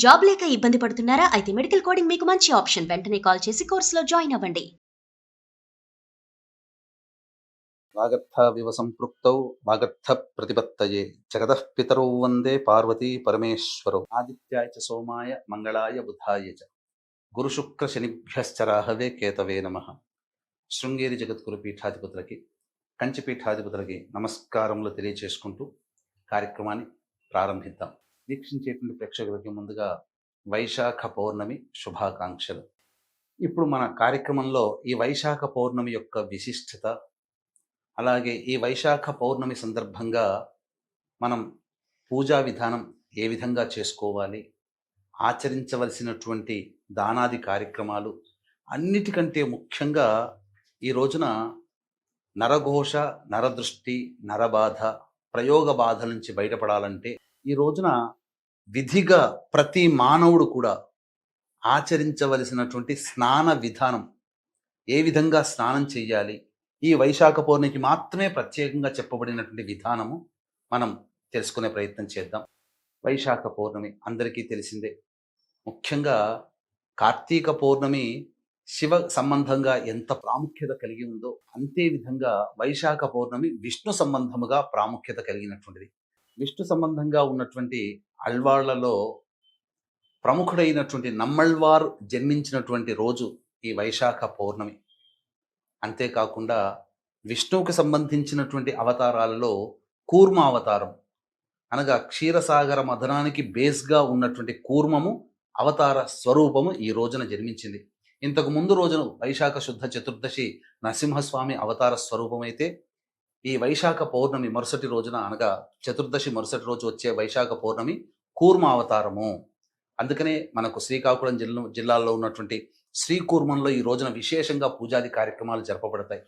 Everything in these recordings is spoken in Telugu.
జాబ్ లేక ఇబ్బంది పడుతున్నారా? అయితే మెడికల్ కోడింగ్ మీకు మంచి ఆప్షన్. వెంటనే కాల్ చేసి కోర్సులో జాయిన్ అవ్వండి. వాగర్థావివ సంపృక్తౌ వాగర్థ ప్రతిపత్తయే జగతః పితరౌ వందే పార్వతీ పరమేశ్వరౌ. ఆదిత్యాయ చ సోమాయ మంగళాయ బుధాయ చ గురుశుక్ర శనిభ్యశ్చ రాహవే కేతవే నమః. శృంగేరి జగద్గురు పీఠాధిపతులకి, కంచి పీఠాధిపతులకి నమస్కారములు తెలియచేసుకుంటూ కార్యక్రమాన్ని ప్రారంభిద్దాం. వీక్షించేటువంటి ప్రేక్షకులకి ముందుగా వైశాఖ పౌర్ణమి శుభాకాంక్షలు. ఇప్పుడు మన కార్యక్రమంలో ఈ వైశాఖ పౌర్ణమి యొక్క విశిష్టత, అలాగే ఈ వైశాఖ పౌర్ణమి సందర్భంగా మనం పూజా విధానం ఏ విధంగా చేసుకోవాలి, ఆచరించవలసినటువంటి దానాది కార్యక్రమాలు, అన్నిటికంటే ముఖ్యంగా ఈ రోజున నరఘోష, నరదృష్టి, నరబాధ, ప్రయోగ బాధ నుంచి బయటపడాలంటే ఈ రోజున విధిగా ప్రతి మానవుడు కూడా ఆచరించవలసినటువంటి స్నాన విధానం, ఏ విధంగా స్నానం చేయాలి, ఈ వైశాఖ పౌర్ణమికి మాత్రమే ప్రత్యేకంగా చెప్పబడినటువంటి విధానము మనం తెలుసుకునే ప్రయత్నం చేద్దాం. వైశాఖ పౌర్ణమి అందరికీ తెలిసిందే. ముఖ్యంగా కార్తీక పౌర్ణమి శివ సంబంధంగా ఎంత ప్రాముఖ్యత కలిగి ఉందో అంతే విధంగా వైశాఖ పౌర్ణమి విష్ణు సంబంధముగా ప్రాముఖ్యత కలిగినటువంటిది. విష్ణు సంబంధంగా ఉన్నటువంటి అల్వాళ్లలో ప్రముఖుడైనటువంటి నమ్మళ్వారు జన్మించినటువంటి రోజు ఈ వైశాఖ పౌర్ణమి. అంతేకాకుండా విష్ణువుకు సంబంధించినటువంటి అవతారాలలో కూర్మ అవతారం, అనగా క్షీరసాగర మథనానికి బేస్గా ఉన్నటువంటి కూర్మము అవతార స్వరూపము ఈ రోజున జన్మించింది. ఇంతకు ముందు రోజున వైశాఖ శుద్ధ చతుర్దశి నరసింహస్వామి అవతార స్వరూపమైతే, ఈ వైశాఖ పౌర్ణమి మరుసటి రోజున, అనగా చతుర్దశి మరుసటి రోజు వచ్చే వైశాఖ పౌర్ణమి కూర్మ అవతారము. అందుకనే మనకు శ్రీకాకుళం జిల్లాలో ఉన్నటువంటి శ్రీకూర్మంలో ఈ రోజున విశేషంగా పూజాది కార్యక్రమాలు జరపబడతాయి.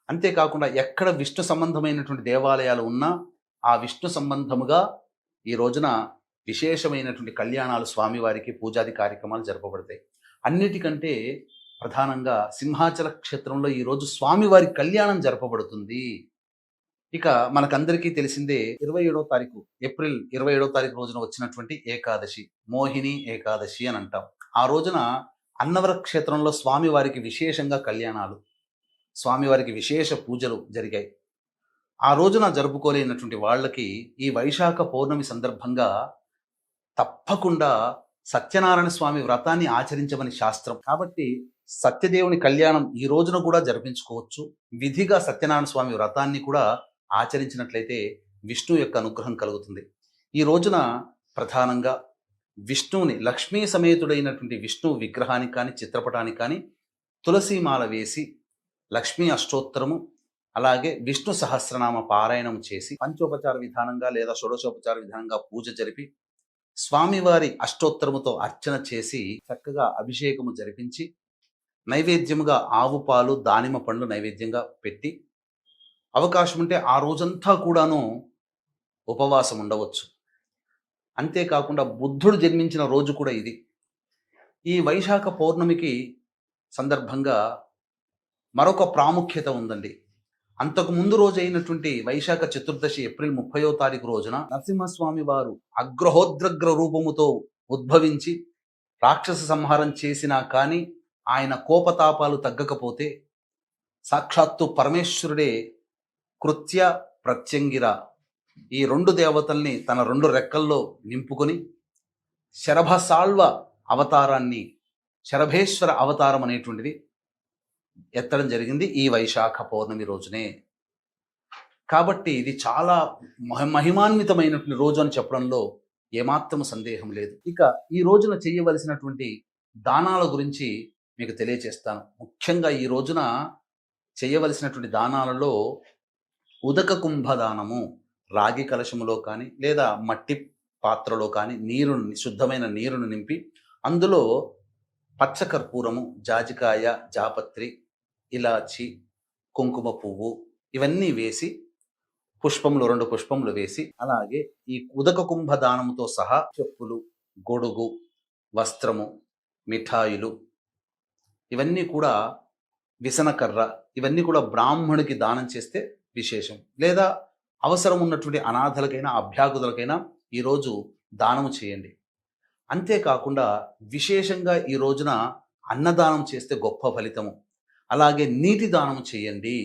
అంతేకాకుండా ఎక్కడ విష్ణు సంబంధమైనటువంటి దేవాలయాలు ఉన్నా ఆ విష్ణు సంబంధముగా ఈ రోజున విశేషమైనటువంటి కళ్యాణాలు, స్వామివారికి పూజాది కార్యక్రమాలు జరపబడతాయి. అన్నిటికంటే ప్రధానంగా సింహాచల క్షేత్రంలో ఈరోజు స్వామివారి కళ్యాణం జరపబడుతుంది. ఇక మనకందరికీ తెలిసిందే, 27వ తారీఖు ఏప్రిల్ 27వ తారీఖు రోజున వచ్చినటువంటి ఏకాదశి, మోహిని ఏకాదశి అని అంటాం. ఆ రోజున అన్నవర క్షేత్రంలో స్వామివారికి విశేషంగా కళ్యాణాలు, స్వామివారికి విశేష పూజలు జరిగాయి. ఆ రోజున జరుపుకోలేనటువంటి వాళ్ళకి ఈ వైశాఖ పౌర్ణమి సందర్భంగా తప్పకుండా సత్యనారాయణ స్వామి వ్రతాన్ని ఆచరించమని శాస్త్రం. కాబట్టి సత్యదేవుని కళ్యాణం ఈ రోజున కూడా జరిపించుకోవచ్చు. విధిగా సత్యనారాయణ స్వామి వ్రతాన్ని కూడా ఆచరించినట్లయితే విష్ణు యొక్క అనుగ్రహం కలుగుతుంది. ఈ రోజున ప్రధానంగా విష్ణువుని, లక్ష్మీ సమేతుడైనటువంటి విష్ణు విగ్రహానికి కానీ చిత్రపటానికి కానీ తులసీమాల వేసి లక్ష్మీ అష్టోత్తరము, అలాగే విష్ణు సహస్రనామ పారాయణం చేసి పంచోపచార విధానంగా లేదా షోడశోపచార విధానంగా పూజ జరిపి స్వామివారి అష్టోత్తరముతో అర్చన చేసి చక్కగా అభిషేకము జరిపించి నైవేద్యముగా ఆవు పాలు, దానిమ్మ పండ్లు నైవేద్యంగా పెట్టి, అవకాశం ఉంటే ఆ రోజంతా కూడాను ఉపవాసం ఉండవచ్చు. అంతేకాకుండా బుద్ధుడు జన్మించిన రోజు కూడా ఇది. ఈ వైశాఖ పౌర్ణమికి సందర్భంగా మరొక ప్రాముఖ్యత ఉందండి. అంతకు ముందు రోజు అయినటువంటి వైశాఖ చతుర్దశి ఏప్రిల్ 30వ తారీఖు రోజున నరసింహస్వామి వారు అగ్రహోద్రగ్ర రూపముతో ఉద్భవించి రాక్షస సంహారం చేసినా కానీ ఆయన కోపతాపాలు తగ్గకపోతే సాక్షాత్తు పరమేశ్వరుడే కృత్య, ప్రత్యంగిర ఈ రెండు దేవతల్ని తన రెండు రెక్కల్లో నింపుకొని శరభసాళ్వ అవతారాన్ని, శరభేశ్వర అవతారం అనేటువంటిది ఎత్తడం జరిగింది ఈ వైశాఖ పౌర్ణమి రోజునే. కాబట్టి ఇది చాలా మహిమాన్వితమైనటువంటి రోజు అని చెప్పడంలో ఏమాత్రం సందేహం లేదు. ఇక ఈ రోజున చేయవలసినటువంటి దానాల గురించి మీకు తెలియచేస్తాను. ముఖ్యంగా ఈ రోజున చేయవలసినటువంటి దానాలలో ఉదక కుంభదానము, రాగి కలశములో కానీ లేదా మట్టి పాత్రలో కానీ శుద్ధమైన నీరును నింపి అందులో పచ్చకర్పూరము, జాజికాయ, జాపత్రి, ఇలాచి, కుంకుమ పువ్వు ఇవన్నీ వేసి పుష్పములు, 2 పుష్పములు వేసి, అలాగే ఈ ఉదక కుంభదానముతో సహా చెప్పులు, గొడుగు, వస్త్రము, మిఠాయిలు ఇవన్నీ కూడా, విసనకర్ర ఇవన్నీ కూడా బ్రాహ్మణుడికి దానం చేస్తే విశేషం. లేదా అవసరం ఉన్నటువంటి అనాథలకైనా అభ్యాగులకైనా ఈరోజు దానము చేయండి. అంతేకాకుండా విశేషంగా ఈ రోజున అన్నదానం చేస్తే గొప్ప ఫలితము. అలాగే నీటి దానం చేయండి.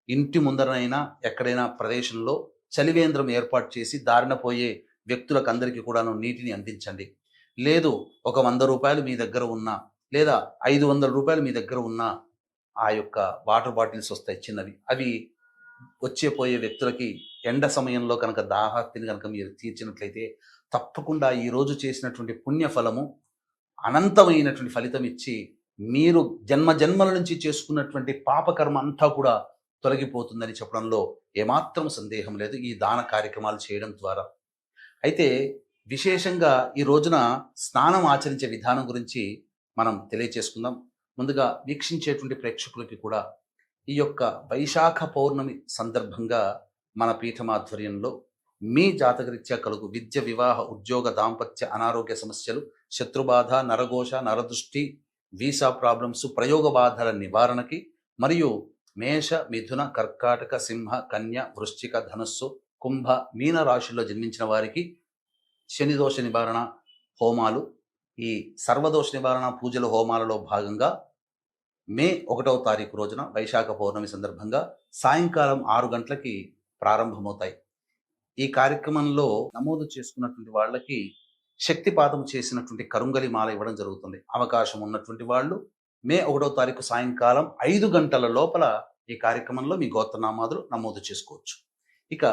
ఇంటి ముందరనైనా ఎక్కడైనా ప్రదేశంలో చలివేంద్రం ఏర్పాటు చేసి దారిన పోయే వ్యక్తులకు అందరికీ కూడాను నీటిని అందించండి. లేదు ఒక రూ. 100 మీ దగ్గర ఉన్నా లేదా రూ. 500 మీ దగ్గర ఉన్న ఆ యొక్క వాటర్ బాటిల్స్ వస్తాయి చిన్నవి. అవి వచ్చే పోయే వ్యక్తులకి ఎండ సమయంలో కనుక దాహార్తిని కనుక మీరు తీర్చినట్లయితే తప్పకుండా ఈరోజు చేసినటువంటి పుణ్యఫలము అనంతమైనటువంటి ఫలితం ఇచ్చి మీరు జన్మ జన్మల నుంచి చేసుకున్నటువంటి పాపకర్మ అంతా కూడా తొలగిపోతుందని చెప్పడంలో ఏమాత్రం సందేహం లేదు ఈ దాన కార్యక్రమాలు చేయడం ద్వారా. అయితే విశేషంగా ఈ రోజున స్నానం ఆచరించే విధానం గురించి మనం తెలియచేసుకుందాం. ముందుగా వీక్షించేటువంటి ప్రేక్షకులకి కూడా ఈ యొక్క వైశాఖ పౌర్ణమి సందర్భంగా మన పీఠమాధ్వర్యంలో మీ జాతకరీత్యా కలుగు విద్య, వివాహ, ఉద్యోగ, దాంపత్య, అనారోగ్య సమస్యలు, శత్రుబాధ, నరఘోష, నరదృష్టి, వీసా ప్రాబ్లమ్స్, ప్రయోగ బాధల నివారణకి మరియు మేష, మిథున, కర్కాటక, సింహ, కన్య, వృశ్చిక, ధనుస్సు, కుంభ, మీన రాశుల్లో జన్మించిన వారికి శనిదోష నివారణ హోమాలు, ఈ సర్వదోష నివారణ పూజల హోమాలలో భాగంగా మే 1వ తారీఖు రోజున వైశాఖ పౌర్ణమి సందర్భంగా సాయంకాలం 6 గంటలకి ప్రారంభమవుతాయి. ఈ కార్యక్రమంలో నమోదు చేసుకున్నటువంటి వాళ్ళకి శక్తిపాతం చేసినటువంటి కరుంగలి మాల ఇవ్వడం జరుగుతుంది. అవకాశం ఉన్నటువంటి వాళ్ళు మే 1వ తారీఖు సాయంకాలం 5 గంటల లోపల ఈ కార్యక్రమంలో మీ గోత్రనామాదులు నమోదు చేసుకోవచ్చు. ఇక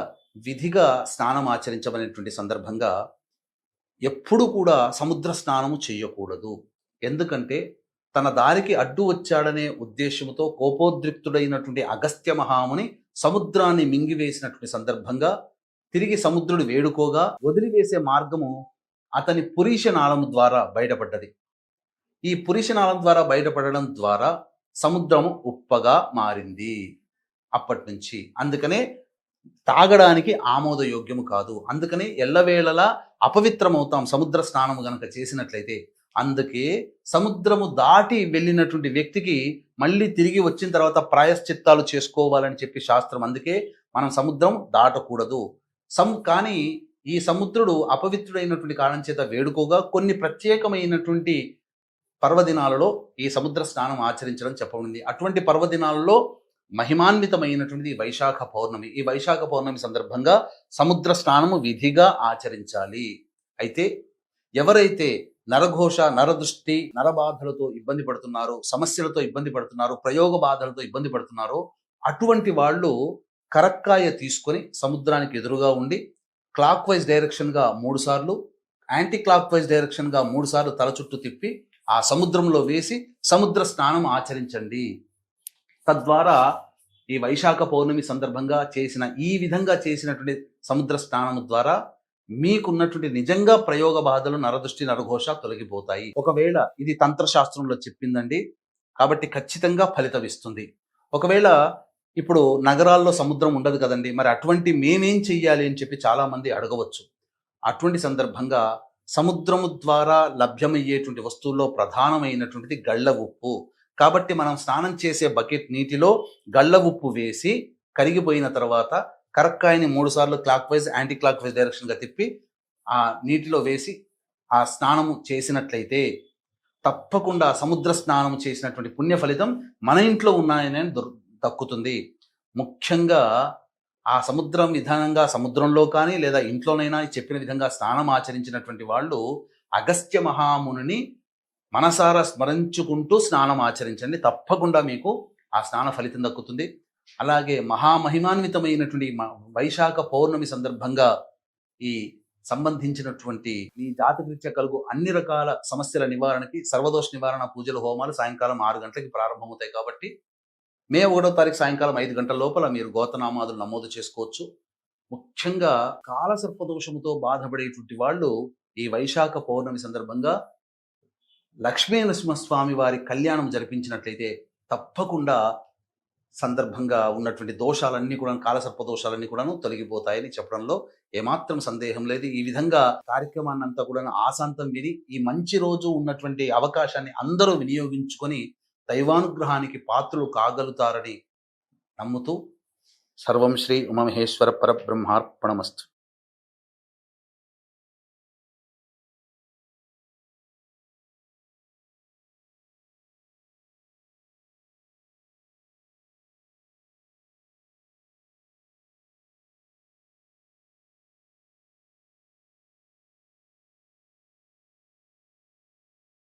విధిగా స్నానం ఆచరించబడినటువంటి సందర్భంగా ఎప్పుడు కూడా సముద్ర స్నానము చేయకూడదు. ఎందుకంటే తన దారికి అడ్డు వచ్చాడనే ఉద్దేశంతో కోపోద్రిక్తుడైనటువంటి అగస్త్య మహాముని సముద్రాన్ని మింగివేసినటువంటి సందర్భంగా తిరిగి సముద్రుడు వేడుకోగా వదిలివేసే మార్గము అతని పురీషనాళము ద్వారా బయటపడ్డది. ఈ పురీషనాళం ద్వారా బయటపడడం ద్వారా సముద్రము ఉప్పగా మారింది. అప్పటి నుంచి అందుకనే తాగడానికి ఆమోదయోగ్యము కాదు. అందుకనే ఎల్లవేళలా అపవిత్రమవుతాం సముద్ర స్నానము గనక చేసినట్లయితే. అందుకే సముద్రము దాటి వెళ్ళినటువంటి వ్యక్తికి మళ్ళీ తిరిగి వచ్చిన తర్వాత ప్రాయశ్చిత్తాలు చేసుకోవాలని చెప్పి శాస్త్రం. అందుకే మనం సముద్రం దాటకూడదు. కానీ ఈ సముద్రుడు అపవిత్రుడైనటువంటి కారణం చేత వేడుకోగా కొన్ని ప్రత్యేకమైనటువంటి పర్వదినాలలో ఈ సముద్ర స్నానం ఆచరించడం చెప్పబడింది. అటువంటి పర్వదినాలలో మహిమాన్వితమైనటువంటిది వైశాఖ పౌర్ణమి. ఈ వైశాఖ పౌర్ణమి సందర్భంగా సముద్ర స్నానము విధిగా ఆచరించాలి. అయితే ఎవరైతే నరఘోష, నరదృష్టి, నరబాధలతో ఇబ్బంది పడుతున్నారో, సమస్యలతో ఇబ్బంది పడుతున్నారో, ప్రయోగ బాధలతో ఇబ్బంది పడుతున్నారో అటువంటి వాళ్ళు కరక్కాయ తీసుకొని సముద్రానికి ఎదురుగా ఉండి క్లాక్ వైజ్ డైరెక్షన్గా 3 సార్లు, యాంటీ క్లాక్ వైజ్ డైరెక్షన్గా 3 సార్లు తల చుట్టూ తిప్పి ఆ సముద్రంలో వేసి సముద్ర స్నానం ఆచరించండి. తద్వారా ఈ వైశాఖ పౌర్ణమి సందర్భంగా ఈ విధంగా చేసినటువంటి సముద్ర స్నానం ద్వారా మీకున్నటువంటి నిజంగా ప్రయోగ బాధలు, నరదృష్టి, నరఘోష తొలగిపోతాయి. ఒకవేళ ఇది తంత్రశాస్త్రంలో చెప్పిందండి కాబట్టి ఖచ్చితంగా ఫలితమిస్తుంది. ఒకవేళ ఇప్పుడు నగరాల్లో సముద్రం ఉండదు కదండి, మరి అటువంటి మేమేం చెయ్యాలి అని చెప్పి చాలా మంది అడగవచ్చు. అటువంటి సందర్భంగా సముద్రము ద్వారా లభ్యమయ్యేటువంటి వస్తువుల్లో ప్రధానమైనటువంటిది గళ్ళ ఉప్పు. కాబట్టి మనం స్నానం చేసే బకెట్ నీటిలో గళ్ళ ఉప్పు వేసి కరిగిపోయిన తర్వాత కరక్కాయని 3 సార్లు clockwise, anticlockwise డైరెక్షన్గా తిప్పి ఆ నీటిలో వేసి ఆ స్నానము చేసినట్లయితే తప్పకుండా సముద్ర స్నానం చేసినటువంటి పుణ్య ఫలితం మన ఇంట్లో ఉన్నాయని దక్కుతుంది. ముఖ్యంగా ఆ సముద్రం విధానంగా సముద్రంలో కానీ లేదా ఇంట్లోనైనా చెప్పిన విధంగా స్నానం ఆచరించినటువంటి వాళ్ళు అగస్త్య మహామునిని మనసారా స్మరించుకుంటూ స్నానం ఆచరించండి. తప్పకుండా మీకు ఆ స్నాన ఫలితం దక్కుతుంది. అలాగే మహామహిమాన్వితమైనటువంటి వైశాఖ పౌర్ణమి సందర్భంగా ఈ సంబంధించినటువంటి మీ జాతకరీత్యా కలుగు అన్ని రకాల సమస్యల నివారణకి సర్వదోష నివారణ పూజల హోమాలు సాయంకాలం 6 గంటలకి ప్రారంభమవుతాయి. కాబట్టి మే 1వ తారీఖు సాయంకాలం 5 గంటల లోపల మీరు గోత్రనామాదులు నమోదు చేసుకోవచ్చు. ముఖ్యంగా కాలసర్పదోషముతో బాధపడేటువంటి వాళ్ళు ఈ వైశాఖ పౌర్ణమి సందర్భంగా లక్ష్మీ నరసింహస్వామి వారి కళ్యాణం జరిపించినట్లయితే తప్పకుండా సందర్భంగా ఉన్నటువంటి దోషాలన్నీ కూడా, కాలసర్ప దోషాలన్నీ కూడాను తొలగిపోతాయని చెప్పడంలో ఏమాత్రం సందేహం లేదు. ఈ విధంగా కార్యక్రమాన్ని అంతా కూడా ఆశాంతం విని ఈ మంచి రోజు ఉన్నటువంటి అవకాశాన్ని అందరూ వినియోగించుకొని దైవానుగ్రహానికి పాత్రలు కాగలుగుతారని నమ్ముతూ సర్వం శ్రీ ఉమామహేశ్వర పరబ్రహ్మార్పణమస్తు.